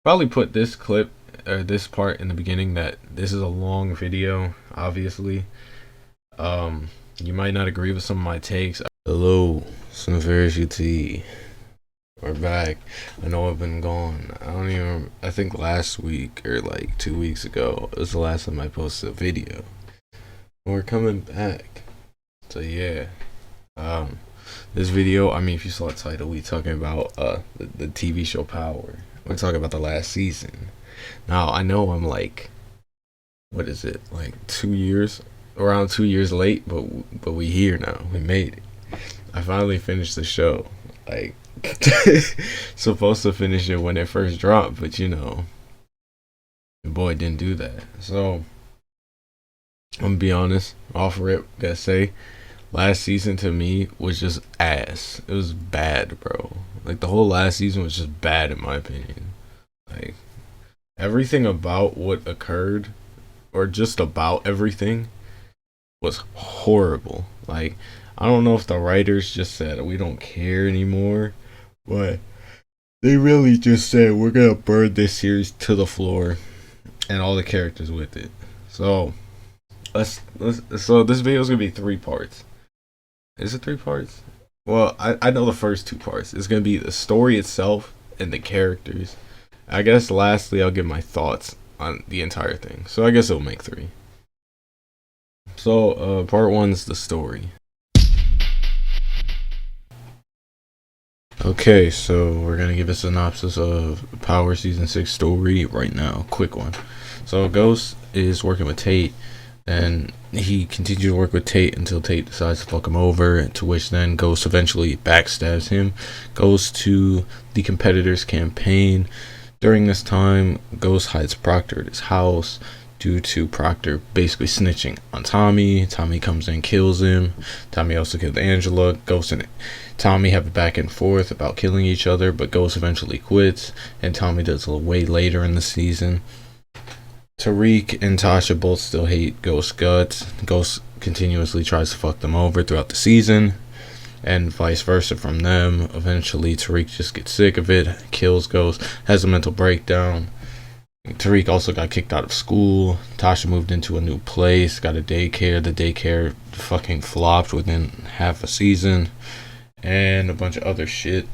Probably put this clip or this part in the beginning that this is a long video, obviously. Um, you might not agree with some of my takes. Hello, it's Nefarious UT. We're back. I know I've been gone. I think last week or like 2 weeks ago was the last time I posted a video. We're coming back. So yeah. Um, this video, I mean, if you saw the title, we talking about the TV show Power. We're talking about the last season. Now I know I'm like, what is it, like 2 years, around 2 years late, but we here now. We made it. I finally finished the show. Like, supposed to finish it when it first dropped, but the boy didn't do that. So I'm gonna be honest, off rip, gotta say, last season to me was just ass. It was bad, bro. Like the whole last season was just bad in my opinion. Like everything about what occurred, or just about everything, was horrible. Like I don't know if the writers just said we don't care anymore, but they really just said we're gonna burn this series to the floor and all the characters with it. So let's so this video is gonna be 3 parts. Is it 3 parts? Well, I know the first 2 parts. It's gonna be the story itself and the characters. I guess lastly I'll give my thoughts on the entire thing. So I guess it'll make 3. So part one's the story. Okay, so we're gonna give a synopsis of Power Season 6 story right now. Quick one. So Ghost is working with Tate, and he continues to work with Tate until Tate decides to fuck him over, to which then Ghost eventually backstabs him, goes to the competitor's campaign. During this time, Ghost hides Proctor at his house due to Proctor basically snitching on Tommy. Tommy comes in, kills him. Tommy also killed Angela. Ghost and Tommy have a back and forth about killing each other, but Ghost eventually quits, and Tommy does it way later in the season. Tariq and Tasha both still hate Ghost's guts. Ghost continuously tries to fuck them over throughout the season, and vice versa from them. Eventually, Tariq just gets sick of it, kills Ghost, has a mental breakdown. Tariq also got kicked out of school. Tasha moved into a new place, got a daycare. The daycare fucking flopped within half a season, and a bunch of other shit.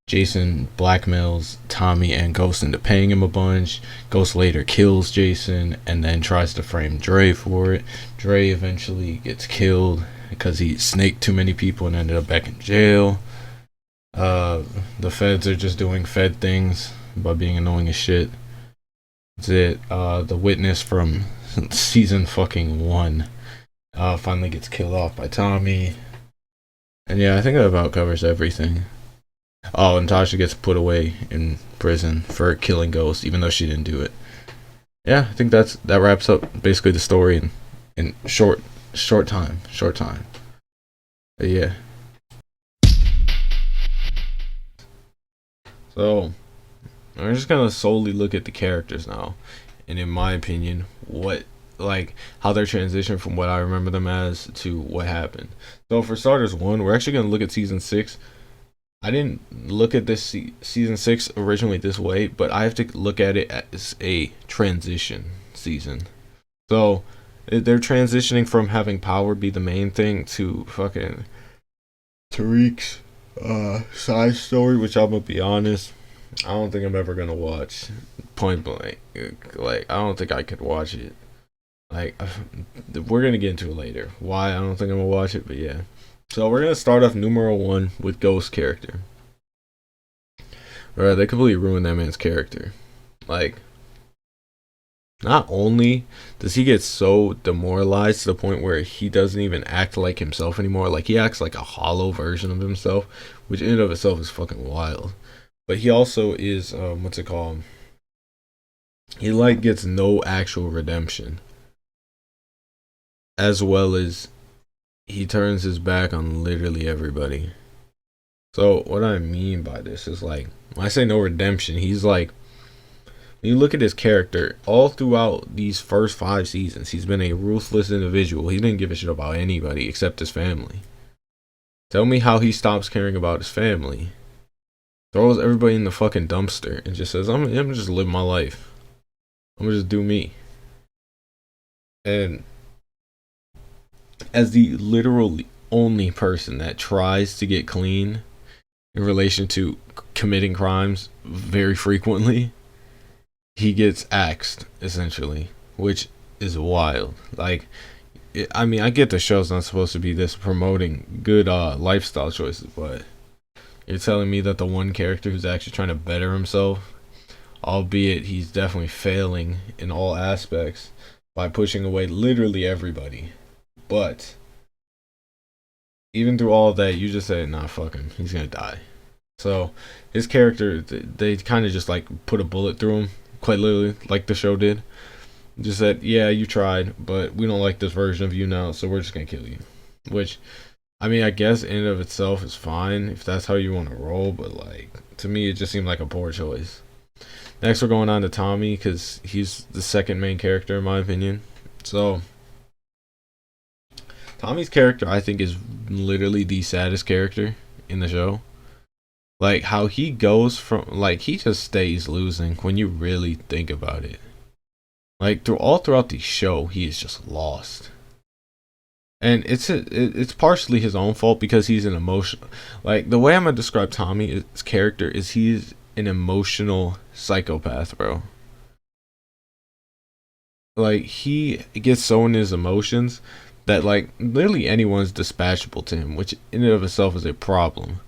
Jason blackmails Tommy and Ghost into paying him a bunch. Ghost later kills Jason and then tries to frame Dre for it. Dre eventually gets killed because he snaked too many people and ended up back in jail. The feds are just doing fed things by being annoying as shit. That's it. The witness from season fucking 1 finally gets killed off by Tommy. And yeah, I think that about covers everything. Oh, and Tasha gets put away in prison for killing Ghost, even though she didn't do it. Yeah, I think that wraps up basically the story in short time. But yeah. So we're just gonna solely look at the characters now, and in my opinion, how they're transitioned from what I remember them as to what happened. So for starters, we're actually gonna look at season 6. I didn't look at this season 6 originally this way, but I have to look at it as a transition season. So they're transitioning from having Power be the main thing to fucking Tariq's side story, which I'm gonna be honest, I don't think I'm ever gonna watch. Point blank, like I don't think I could watch it. Like we're gonna get into it later. Why I don't think I'm gonna watch it, but yeah. So we're gonna start off numero 1 with Ghost's character. Alright, they completely ruined that man's character. Like, not only does he get so demoralized to the point where he doesn't even act like himself anymore, like he acts like a hollow version of himself, which in and of itself is fucking wild. But he also is what's it called? He like gets no actual redemption. As well as he turns his back on literally everybody. So what I mean by this is, like, when I say no redemption, he's like, when you look at his character, all throughout these first 5 seasons, he's been a ruthless individual. He didn't give a shit about anybody except his family. Tell me how he stops caring about his family throws everybody in the fucking dumpster and just says, I'm gonna just live my life. I'm gonna just do me. And as the literally only person that tries to get clean in relation to committing crimes very frequently, he gets axed essentially, which is wild. Like, I mean, I get the show's not supposed to be this promoting good lifestyle choices, but you're telling me that the one character who's actually trying to better himself, albeit he's definitely failing in all aspects by pushing away literally everybody, but even through all of that, you just say, nah, fuck him, he's gonna die. So his character, they kind of just like put a bullet through him, quite literally, like the show did. Just said, yeah, you tried, but we don't like this version of you now, so we're just gonna kill you. Which, I mean, I guess in and of itself is fine if that's how you want to roll, but like to me, it just seemed like a poor choice. Next, we're going on to Tommy because he's the second main character in my opinion. So Tommy's character, I think, is literally the saddest character in the show. Like how he goes from like he just stays losing when you really think about it. Like throughout the show, he is just lost, and it's partially his own fault because he's an emotional. Like the way I'm gonna describe Tommy's character is he's an emotional psychopath, bro. Like he gets so in his emotions that like literally anyone's dispatchable to him, which in and of itself is a problem.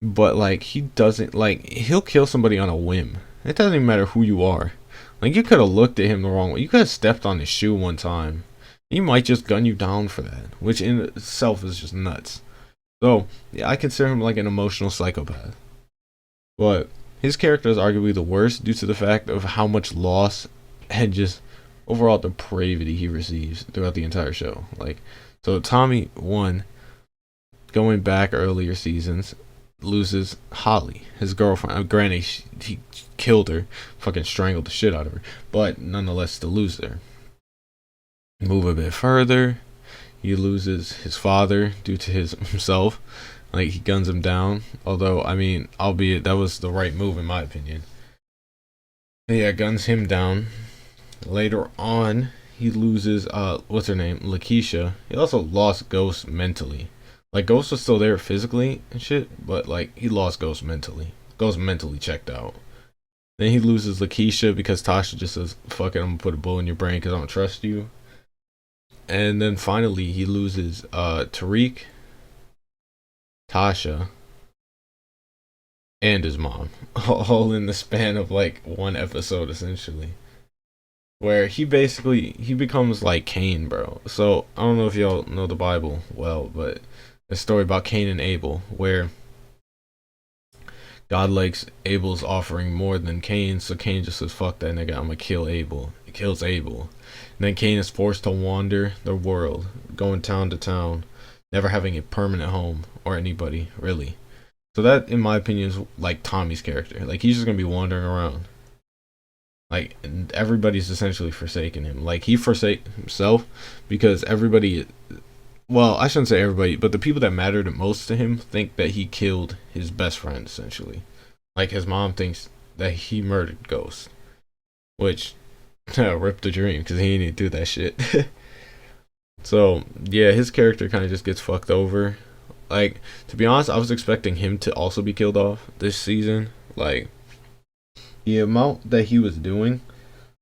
But like he doesn't like he'll kill somebody on a whim. It doesn't even matter who you are. Like you could have looked at him the wrong way. You could have stepped on his shoe one time. He might just gun you down for that, which in itself is just nuts. So yeah, I consider him like an emotional psychopath. But his character is arguably the worst due to the fact of how much loss and just overall depravity he receives throughout the entire show. Like so Tommy one, going back earlier seasons, loses Holly, his girlfriend. Granted, he killed her, fucking strangled the shit out of her, but nonetheless, still loses her. Move a bit further, he loses his father due to himself. Like he guns him down. Although, I mean, albeit that was the right move in my opinion. But yeah, guns him down. Later on, he loses what's her name, Lakeisha. He also lost Ghost mentally. Like Ghost was still there physically and shit, but like he lost Ghost mentally. Ghost mentally checked out. Then he loses Lakeisha because Tasha just says, "Fuck it, I'm gonna put a bullet in your brain because I don't trust you." And then finally he loses Tariq, Tasha, and his mom, all in the span of like one episode essentially. Where he becomes like Cain, bro. So I don't know if y'all know the Bible well, but a story about Cain and Abel, where God likes Abel's offering more than Cain, so Cain just says, "Fuck that nigga, I'm gonna kill Abel." He kills Abel. And then Cain is forced to wander the world, going town to town, never having a permanent home or anybody, really. So that, in my opinion, is like Tommy's character. Like he's just gonna be wandering around. Like everybody's essentially forsaken him. Like he forsake himself because everybody, well, I shouldn't say everybody, but the people that mattered most to him think that he killed his best friend essentially. Like his mom thinks that he murdered Ghost, which ripped the dream because he didn't do that shit. So yeah, his character kind of just gets fucked over. Like to be honest, I was expecting him to also be killed off this season. Like the amount that he was doing,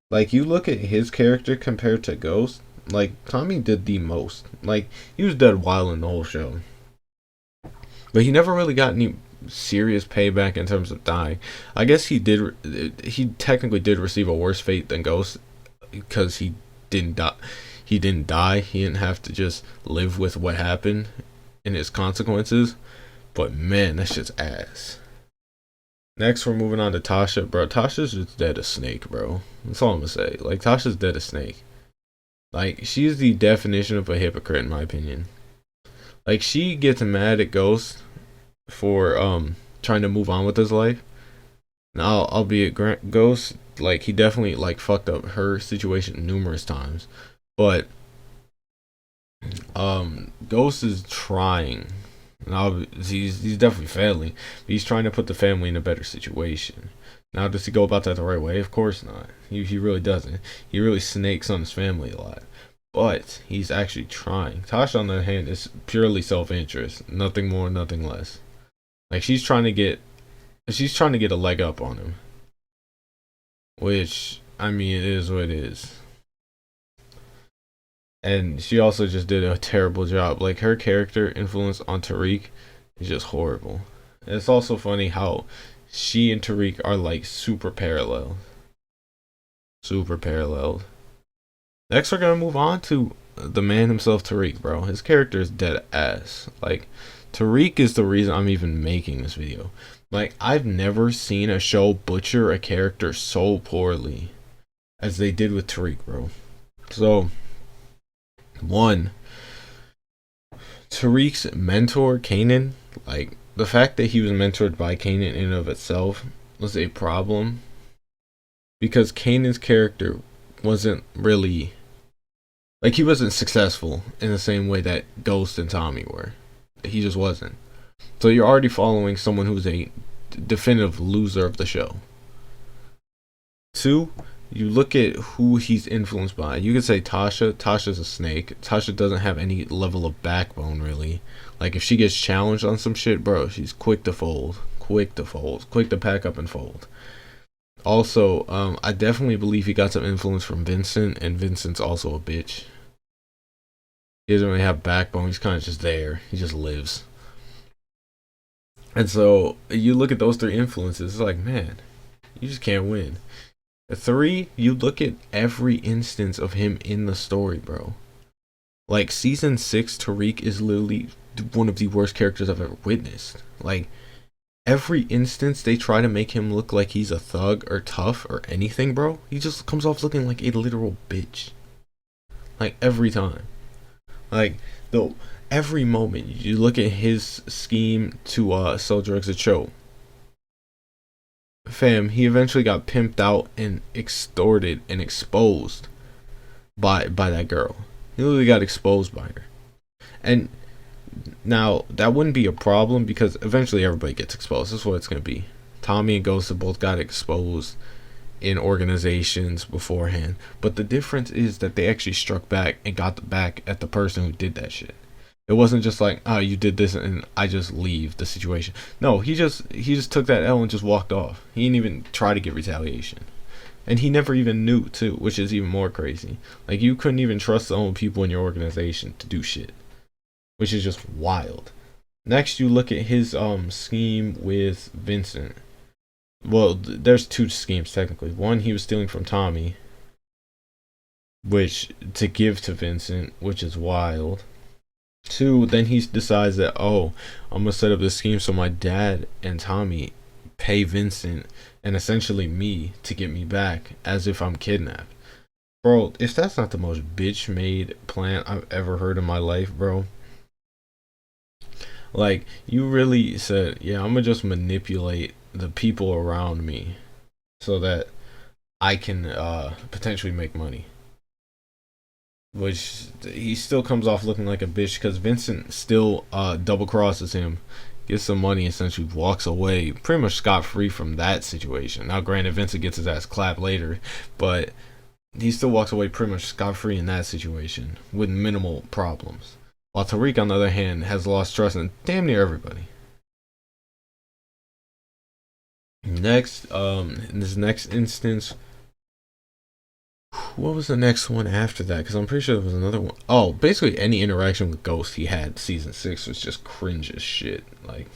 like you look at his character compared to Ghost, like Tommy did the most. Like he was dead wild in the whole show, but he never really got any serious payback in terms of dying. I guess he did. He technically did receive a worse fate than Ghost because he didn't die. He didn't die. He didn't have to just live with what happened and its consequences. But man, that shit's ass. Next, we're moving on to Tasha, bro. Tasha's just dead as snake, bro. That's all I'm gonna say. Like Tasha's dead as snake. Like she's the definition of a hypocrite, in my opinion. Like she gets mad at Ghost for trying to move on with his life. Now, albeit Ghost, like he definitely like fucked up her situation numerous times, but Ghost is trying Now he's definitely failing. But he's trying to put the family in a better situation. Now, does he go about that the right way? Of course not. He really doesn't. He really snakes on his family a lot. But he's actually trying. Tasha, on the other hand, is purely self-interest. Nothing more, nothing less. Like she's trying to get a leg up on him. Which, I mean, it is what it is. And she also just did a terrible job. Like her character influence on Tariq is just horrible. And it's also funny how she and Tariq are like super parallel. Super paralleled. Next, we're gonna move on to the man himself, Tariq, bro. His character is dead ass. Like, Tariq is the reason I'm even making this video. Like, I've never seen a show butcher a character so poorly as they did with Tariq, bro. So, one, Tariq's mentor, Kanan, like, the fact that he was mentored by Kanan in and of itself was a problem. Because Kanan's character wasn't really, like, he wasn't successful in the same way that Ghost and Tommy were. He just wasn't. So you're already following someone who's a definitive loser of the show. Two, you look at who he's influenced by. You could say Tasha. Tasha's a snake. Tasha doesn't have any level of backbone, really. Like, if she gets challenged on some shit, bro, she's quick to fold. Quick to pack up and fold. Also, I definitely believe he got some influence from Vincent, and Vincent's also a bitch. He doesn't really have backbone. He's kind of just there. He just lives. And so you look at those three influences, it's like, man, you just can't win. Three, you look at every instance of him in the story, bro. Like, season 6, Tariq is literally one of the worst characters I've ever witnessed. Like, every instance they try to make him look like he's a thug or tough or anything, bro, he just comes off looking like a literal bitch. Like, every time. Like, though, every moment you look at his scheme to sell drugs at Cho, fam, he eventually got pimped out and extorted and exposed by that girl. He literally got exposed by her. And now that wouldn't be a problem because eventually everybody gets exposed. That's what it's gonna be. Tommy and Ghost have both got exposed in organizations beforehand, but the difference is that they actually struck back and got back at the person who did that shit. It wasn't just like, oh, you did this and I just leave the situation. No, he just took that L and just walked off. He didn't even try to get retaliation. And he never even knew too, which is even more crazy. Like, you couldn't even trust the own people in your organization to do shit, which is just wild. Next, you look at his scheme with Vincent. Well, there's two schemes technically. One, he was stealing from Tommy, which to give to Vincent, which is wild. Two, then he decides that, oh, I'm gonna set up this scheme so my dad and Tommy pay Vincent and essentially me to get me back as if I'm kidnapped. Bro, if that's not the most bitch made plan I've ever heard in my life, bro. Like, you really said, yeah, I'm gonna just manipulate the people around me so that I can potentially make money. Which he still comes off looking like a bitch because Vincent still double crosses him, gets some money, essentially walks away pretty much scot free from that situation. Now, granted, Vincent gets his ass clapped later, but he still walks away pretty much scot free in that situation with minimal problems. While Tariq, on the other hand, has lost trust in damn near everybody. Next, in this next instance, what was the next one after that? Because I'm pretty sure there was another one. Oh, basically any interaction with Ghost he had season 6 was just cringe as shit. Like,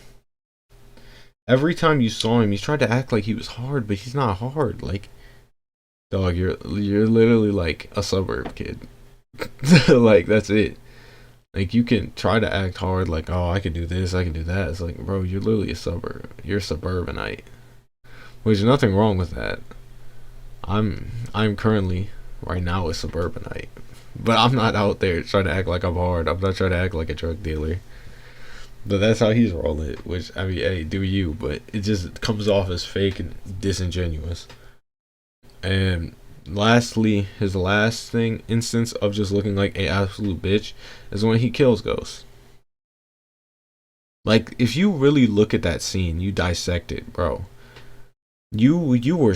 every time you saw him, he tried to act like he was hard, but he's not hard. Like, dog, you're literally like a suburb kid. Like, that's it. Like, you can try to act hard, like, oh, I can do this, I can do that. It's like, bro, you're literally a suburb. You're a suburbanite. Which, there's nothing wrong with that. I'm currently right now a suburbanite, but I'm not out there trying to act like I'm hard. I'm not trying to act like a drug dealer. But that's how he's rolling. Which, I mean, hey, do you? But it just comes off as fake and disingenuous. And lastly, his last instance of just looking like a absolute bitch is when he kills Ghost. Like, if you really look at that scene, you dissect it, bro. You were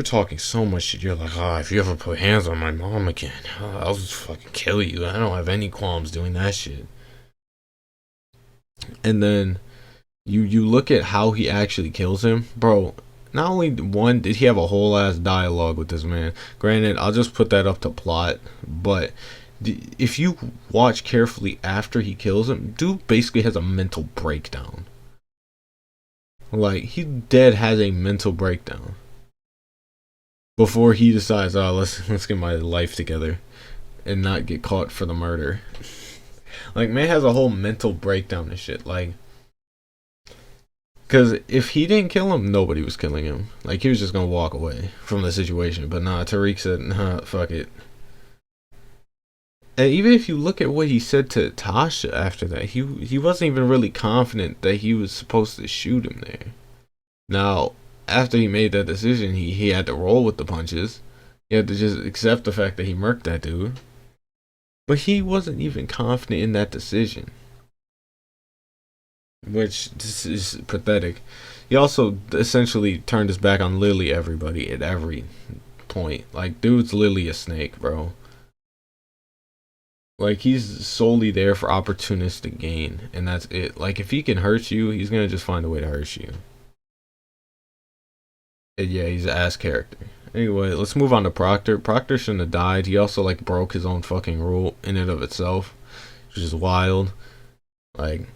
talking so much shit. You're like, oh, if you ever put hands on my mom again, I'll just fucking kill you. I don't have any qualms doing that shit. And then you look at how he actually kills him, bro. Not only one did he have a whole ass dialogue with this man. Granted, I'll just put that up to plot, but if you watch carefully after he kills him, dude basically has a mental breakdown. Like, he dead has a mental breakdown before he decides, oh, let's get my life together and not get caught for the murder. Like, man has a whole mental breakdown and shit. Like, because if he didn't kill him, nobody was killing him. Like, he was just gonna walk away from the situation. But nah, Tariq said, nah, fuck it. And even if you look at what he said to Tasha after that, he wasn't even really confident that he was supposed to shoot him there. Now, after he made that decision, he had to roll with the punches. He had to just accept the fact that he murked that dude. But he wasn't even confident in that decision, which this is pathetic. He also essentially turned his back on literally everybody at every point. Like, dude's literally a snake, bro. Like, he's solely there for opportunistic gain, and that's it. Like, if he can hurt you, he's gonna just find a way to hurt you. And yeah, he's an ass character. Anyway, let's move on to Proctor. Proctor shouldn't have died. He also, like, broke his own fucking rule in and of itself, which is wild. Like,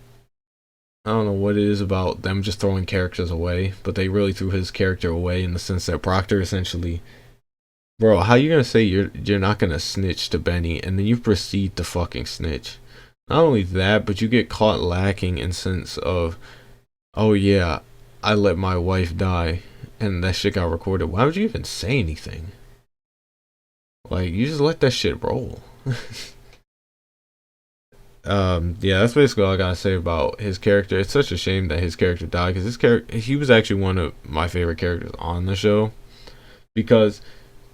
I don't know what it is about them just throwing characters away, but they really threw his character away in the sense that Proctor essentially, bro, how you gonna say you're not gonna snitch to Benny and then you proceed to fucking snitch? Not only that, but you get caught lacking in sense of, oh yeah, I let my wife die and that shit got recorded. Why would you even say anything? Like, you just let that shit roll. Yeah, that's basically all I gotta say about his character. It's such a shame that his character died, because his character, he was actually one of my favorite characters on the show, because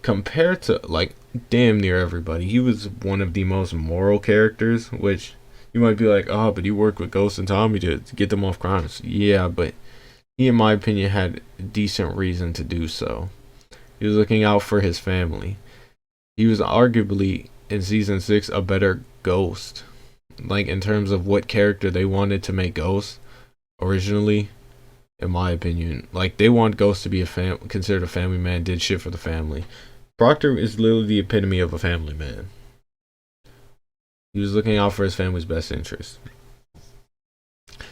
compared to, like, damn near everybody, he was one of the most moral characters. Which you might be like, oh, but you worked with Ghost and Tommy to get them off crimes. Yeah, but he, in my opinion, had decent reason to do so. He was looking out for his family. He was arguably in season 6 a better Ghost, like, in terms of what character they wanted to make Ghost originally. In my opinion, like, they want Ghost to be considered a family man, did shit for the family. Proctor is literally the epitome of a family man. He was looking out for his family's best interest.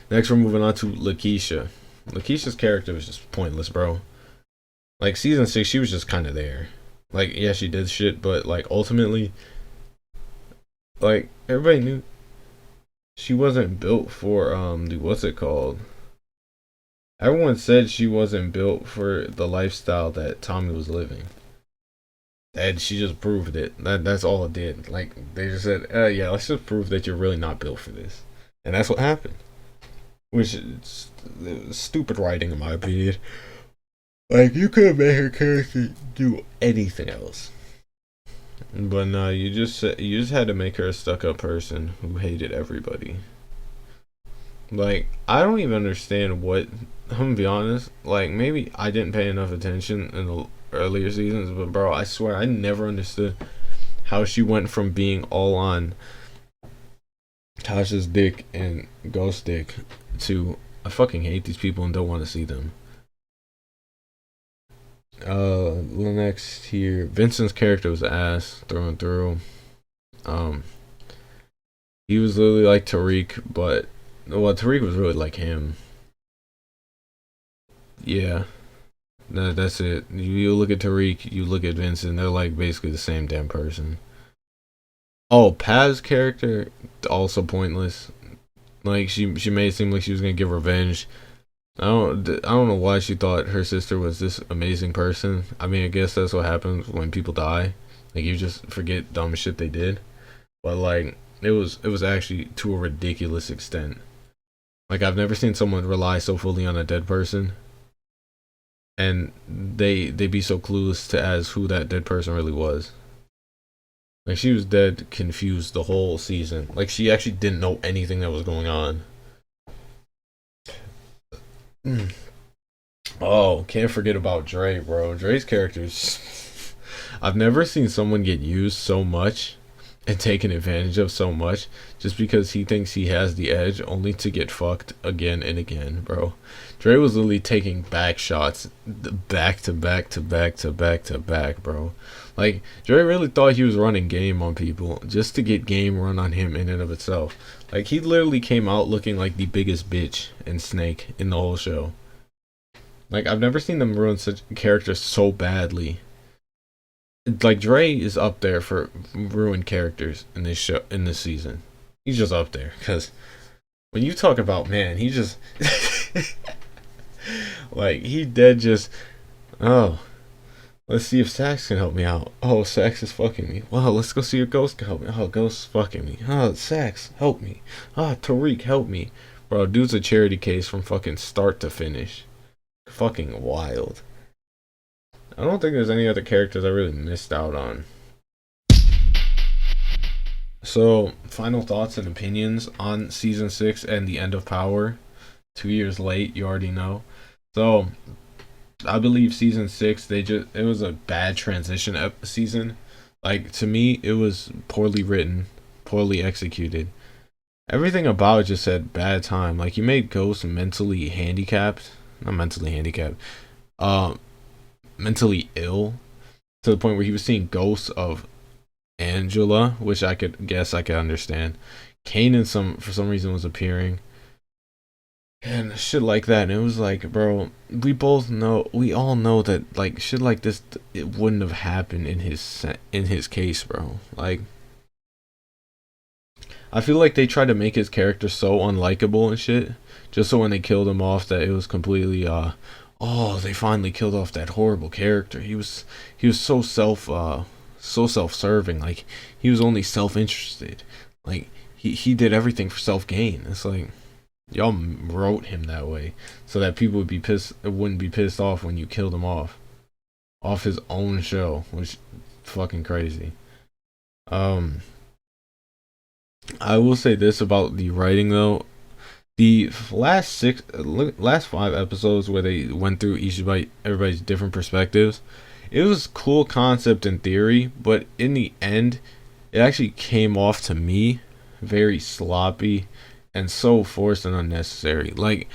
Next, we're moving on to Lakeisha. Lakeisha's character was just pointless, bro. Like, season 6, she was just kind of there. Like, yeah, she did shit, but, like, ultimately, like, everybody knew she wasn't built for, what's it called? Everyone said she wasn't built for the lifestyle that Tommy was living. And she just proved it. That's all it did. Like, they just said, yeah, let's just prove that you're really not built for this. And that's what happened. Which is stupid writing, in my opinion. Like, you could have made her character do anything else. But no, you just had to make her a stuck-up person who hated everybody. Like, I don't even understand what, I'm gonna be honest, like, maybe I didn't pay enough attention in the earlier seasons, but bro, I swear I never understood how she went from being all on Tasha's dick and Ghost dick to, I fucking hate these people and don't want to see them. Next here, Vincent's character was ass through and through. He was literally like Tariq, but, well, Tariq was really like him. Yeah, that's it. You look at Tariq, you look at Vincent, they're like basically the same damn person. Oh, Paz's character, also pointless. Like, she made it seem like she was gonna get revenge. I don't know why she thought her sister was this amazing person. I mean, I guess that's what happens when people die. Like, you just forget dumb shit they did. But, like, it was actually to a ridiculous extent. Like, I've never seen someone rely so fully on a dead person, and they be so clueless to as who that dead person really was. Like, she was dead confused the whole season. Like, she actually didn't know anything that was going on. Oh, can't forget about Dre, bro. Dre's characters. I've never seen someone get used so much and taken advantage of so much just because he thinks he has the edge, only to get fucked again and again, bro. Dre was literally taking back shots, back to back to back to back to back, bro. Like, Dre really thought he was running game on people just to get game run on him in and of itself. Like, he literally came out looking like the biggest bitch and snake in the whole show. Like, I've never seen them ruin such characters so badly. Like, Dre is up there for ruined characters in this show, in this season. He's just up there because when you talk about, man, he just like, he dead just, oh, let's see if Sax can help me out. Oh, Sax is fucking me. Well, let's go see if Ghost can help me. Oh, Ghost is fucking me. Oh, Sax, help me. Ah, Tariq, help me. Bro, dude's a charity case from fucking start to finish. Fucking wild. I don't think there's any other characters I really missed out on. So, final thoughts and opinions on season 6 and the end of Power. 2 years late, you already know. So, I believe season 6, it was a bad transition season. Like, to me, it was poorly written, poorly executed. Everything about it just said bad time. Like, you made Ghost mentally handicapped. Not mentally handicapped. Mentally ill to the point where he was seeing ghosts of Angela, which I could understand. Kanan for some reason was appearing and shit like that, and it was like, bro, we all know that like shit like this, it wouldn't have happened in his case, bro. Like, I feel like they tried to make his character so unlikable and shit, just so when they killed him off, that it was completely oh, they finally killed off that horrible character. He was so self-serving. Like, he was only self-interested. Like, he did everything for self-gain. It's like, y'all wrote him that way so that people wouldn't be pissed off when you killed him off his own show, which is fucking crazy. Um, I will say this about the writing though. The last 5 episodes where they went through everybody's different perspectives, it was cool concept in theory, but in the end, it actually came off to me very sloppy and so forced and unnecessary. Like,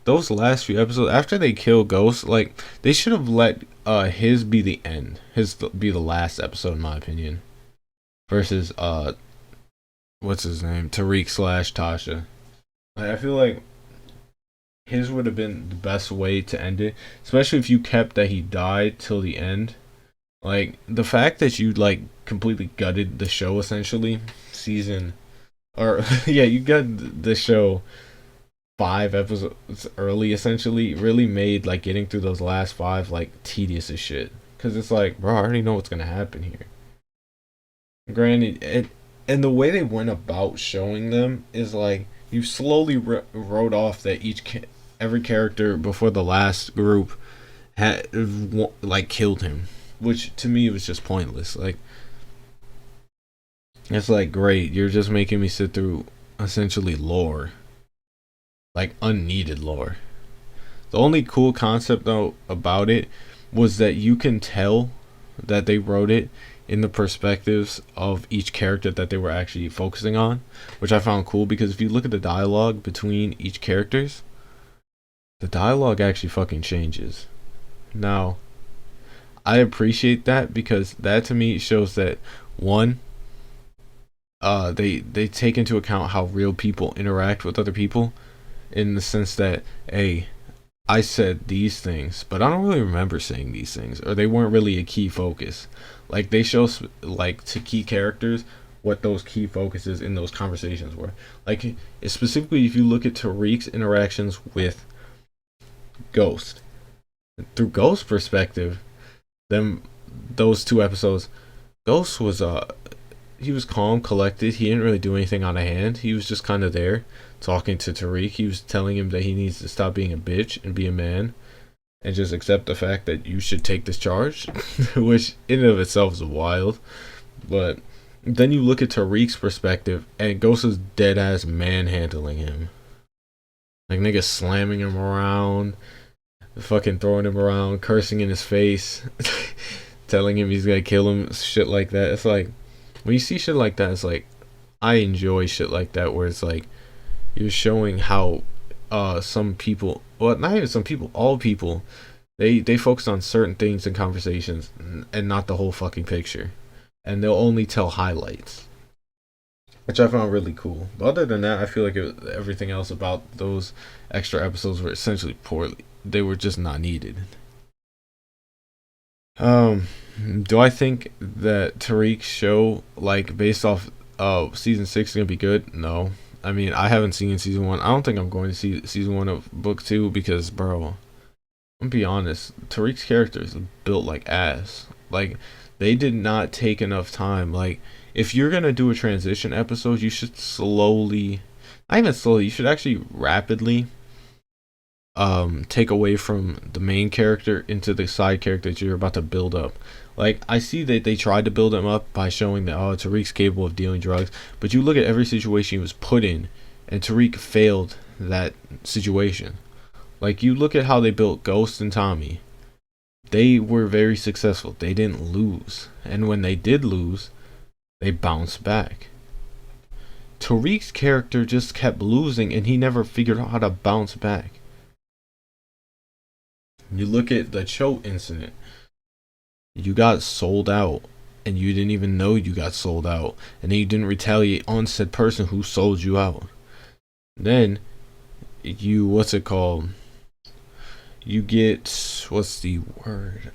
those last few episodes after they kill Ghost, like, they should have let his be the end, be the last episode in my opinion, versus what's his name, Tariq slash Tasha. Like, I feel like his would have been the best way to end it, especially if you kept that he died till the end. Like, the fact that you like completely gutted the show essentially, season or yeah, you got the show 5 episodes early essentially, really made like getting through those last 5 like tedious as shit. Cause it's like, bro, I already know what's gonna happen here. Granted, and the way they went about showing them is like, you slowly wrote off that every character before the last group had like killed him, which to me was just pointless. Like, it's like, great, you're just making me sit through essentially lore, like unneeded lore. The only cool concept though about it was that you can tell that they wrote it in the perspectives of each character that they were actually focusing on, which I found cool, because if you look at the dialogue between each characters, the dialogue actually fucking changes. Now, I appreciate that because that to me shows that, one, they take into account how real people interact with other people, in the sense that, hey, I said these things, but I don't really remember saying these things, or they weren't really a key focus. Like, they show like to key characters what those key focuses in those conversations were. Like, specifically, if you look at Tariq's interactions with Ghost, through Ghost's perspective, them those 2 episodes, Ghost was he was calm, collected. He didn't really do anything out of hand. He was just kind of there talking to Tariq. He was telling him that he needs to stop being a bitch and be a man and just accept the fact that you should take this charge, which in and of itself is wild. But then you look at Tariq's perspective, and Ghost is dead ass manhandling him. Like niggas slamming him around, fucking throwing him around, cursing in his face, telling him he's gonna kill him, shit like that. It's like when you see shit like that, it's like I enjoy shit like that where it's like you're showing how some people, well, not even some people, all people, they focus on certain things in conversations and not the whole fucking picture, and they'll only tell highlights, which I found really cool. But other than that, I feel like everything else about those extra episodes were essentially poorly. They were just not needed. Um, do I think that Tariq's show, like based off season 6, is gonna be good? No. I mean, I haven't seen season 1. I don't think I'm going to see season 1 of book 2 because, bro, I'm gonna be honest. Tariq's character is built like ass. Like they did not take enough time. Like if you're gonna do a transition episode, you should slowly, not even slowly, you should actually rapidly take away from the main character into the side character that you're about to build up. Like I see that they tried to build him up by showing that Tariq's capable of dealing drugs, but you look at every situation he was put in, and Tariq failed that situation. Like you look at how they built Ghost and Tommy, they were very successful. They didn't lose, and when they did lose, they bounced back. Tariq's character just kept losing, and he never figured out how to bounce back. You look at the Cho incident. You got sold out, and you didn't even know you got sold out, and then you didn't retaliate on said person who sold you out. Then you, what's it called? You get, what's the word?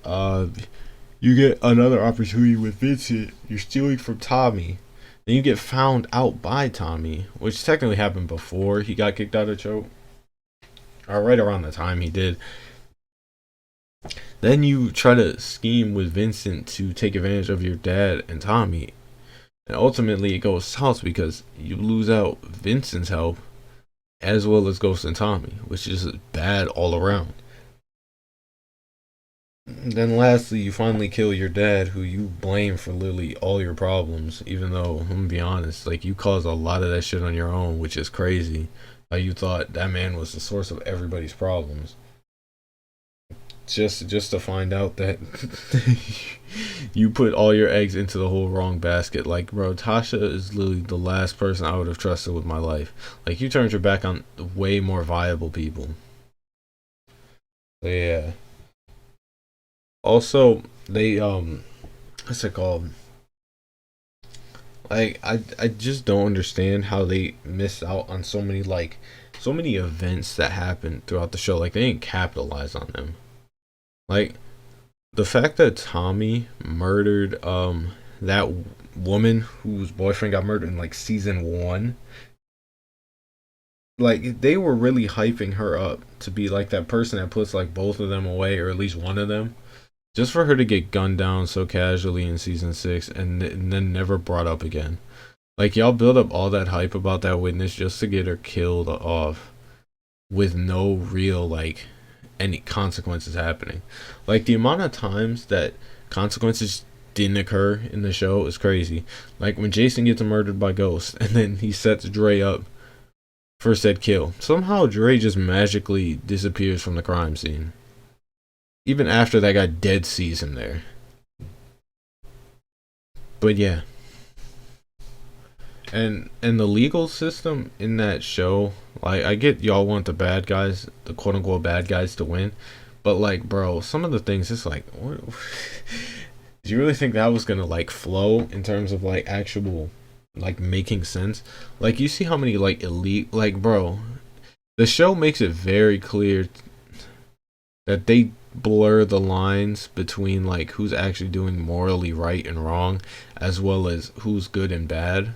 You get another opportunity with Vincent. You're stealing from Tommy. Then you get found out by Tommy, which technically happened before he got kicked out of Cho, or right around the time he did. Then you try to scheme with Vincent to take advantage of your dad and Tommy. And ultimately it goes south because you lose out Vincent's help as well as Ghost and Tommy, which is bad all around. Then lastly, you finally kill your dad, who you blame for literally all your problems, even though, I'm gonna be honest, like you caused a lot of that shit on your own, which is crazy. How you thought that man was the source of everybody's problems. Just to find out that you put all your eggs into the whole wrong basket. Like, bro, Tasha is literally the last person I would have trusted with my life. Like, you turned your back on way more viable people. So, yeah. Also, they what's it called? Like, I just don't understand how they missed out on so many events that happened throughout the show. Like, they didn't capitalize on them. Like the fact that Tommy murdered that woman whose boyfriend got murdered in like season 1. Like they were really hyping her up to be like that person that puts like both of them away, or at least one of them, just for her to get gunned down so casually in season 6 and then never brought up again. Like y'all build up all that hype about that witness just to get her killed off with no real like any consequences happening. Like the amount of times that consequences didn't occur in the show is crazy. Like when Jason gets murdered by Ghost and then he sets Dre up for said kill. Somehow Dre just magically disappears from the crime scene. Even after that guy dead sees him there. But yeah. And the legal system in that show, like I get y'all want the bad guys, the quote unquote bad guys to win, but like bro, some of the things it's like what, do you really think that was gonna like flow in terms of like actual like making sense? Like you see how many like elite, like bro, the show makes it very clear that they blur the lines between like who's actually doing morally right and wrong as well as who's good and bad.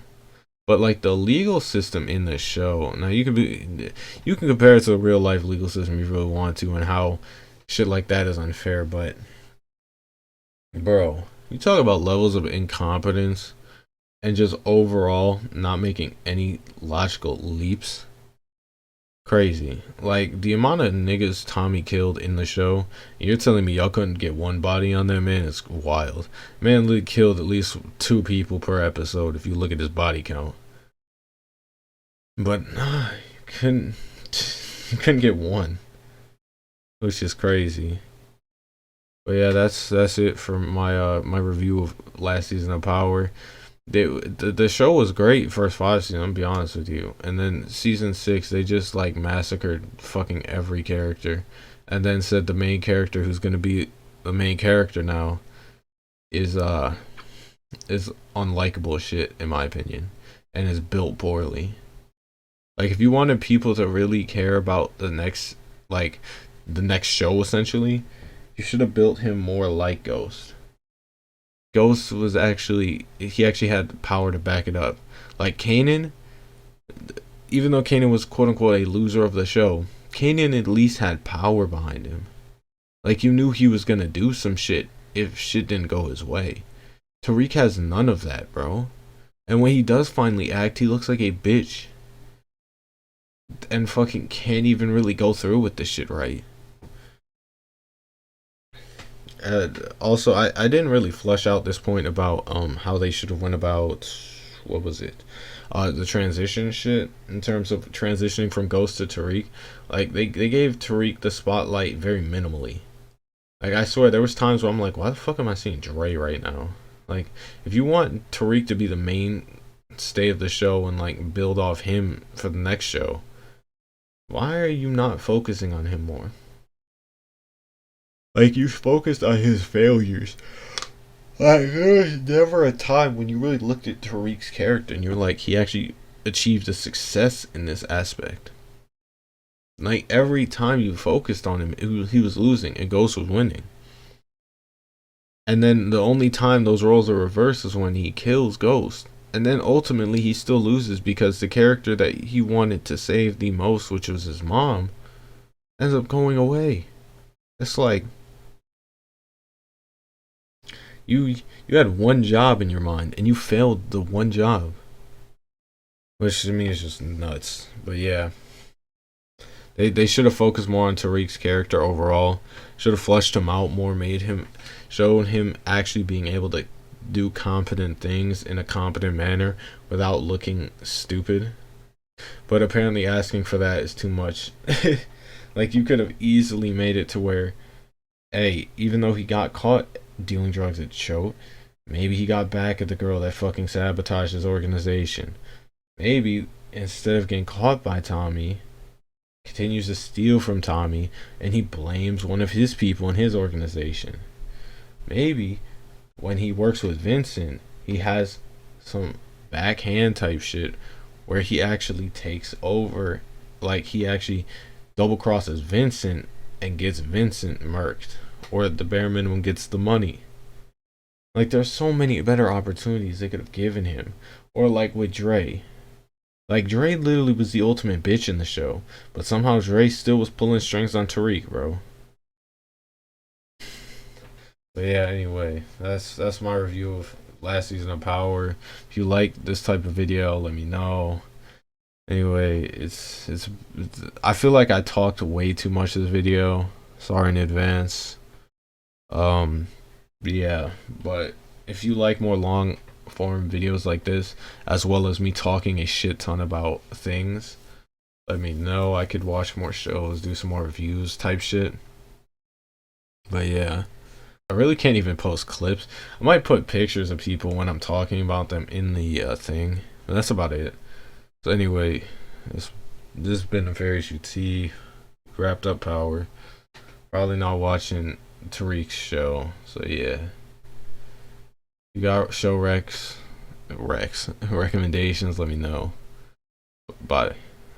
But like the legal system in the show, now you can compare it to the real life legal system if you really want to, and how shit like that is unfair. But bro, you talk about levels of incompetence and just overall not making any logical leaps. Crazy. Like the amount of niggas Tommy killed in the show, and you're telling me y'all couldn't get one body on that man? It's wild. Man literally killed at least 2 people per episode if you look at his body count. But couldn't You couldn't get one, which is crazy. But yeah, that's it for my my review of last season of Power. The show was great first 5 seasons. I'm gonna be honest with you, and then season 6 they just like massacred fucking every character, and then said the main character who's gonna be the main character now is unlikable shit in my opinion, and is built poorly. Like if you wanted people to really care about like the next show essentially, you should have built him more like Ghost. Ghost was he actually had power to back it up. Like Kanan, even though Kanan was quote unquote a loser of the show, Kanan at least had power behind him. Like you knew he was gonna do some shit if shit didn't go his way. Tariq has none of that, bro. And when he does finally act, he looks like a bitch. And fucking can't even really go through with this shit right. Also, I didn't really flesh out this point about how they should have went about what was it, the transition shit in terms of transitioning from Ghost to Tariq. Like they gave Tariq the spotlight very minimally. Like I swear there was times where I'm like, why the fuck am I seeing Dre right now? Like if you want Tariq to be the mainstay of the show and like build off him for the next show, why are you not focusing on him more? Like you focused on his failures. Like there was never a time when you really looked at Tariq's character and you're like, he actually achieved a success in this aspect. Like every time you focused on him, he was losing and Ghost was winning. And then the only time those roles are reversed is when he kills Ghost. And then ultimately he still loses because the character that he wanted to save the most, which was his mom, ends up going away. It's like you had one job in your mind and you failed the one job, which to me is just nuts. But yeah, they should have focused more on Tariq's character overall. Should have fleshed him out more, shown him actually being able to do competent things in a competent manner without looking stupid. But apparently asking for that is too much. Like you could have easily made it to where, hey, even though he got caught dealing drugs at Choate, maybe he got back at the girl that fucking sabotaged his organization. Maybe instead of getting caught by Tommy, continues to steal from Tommy and he blames one of his people in his organization. Maybe when he works with Vincent, he has some backhand type shit where he actually takes over, like he actually double crosses Vincent and gets Vincent murked, or at the bare minimum gets the money. Like there's so many better opportunities they could have given him. Or like with Dre. Like Dre literally was the ultimate bitch in the show, but somehow Dre still was pulling strings on Tariq, bro. But yeah, anyway, that's my review of last season of Power. If you like this type of video, let me know. Anyway, it's I feel like I talked way too much this video. Sorry in advance. Yeah, but if you like more long form videos like this, as well as me talking a shit ton about things, let me know. I could watch more shows, do some more reviews type shit. But yeah, I really can't even post clips. I might put pictures of people when I'm talking about them in the thing, but that's about it. So anyway, this has been Nefarious UT, wrapped up Power. Probably not watching Tariq's show. So yeah, you got show recommendations, let me know. Bye.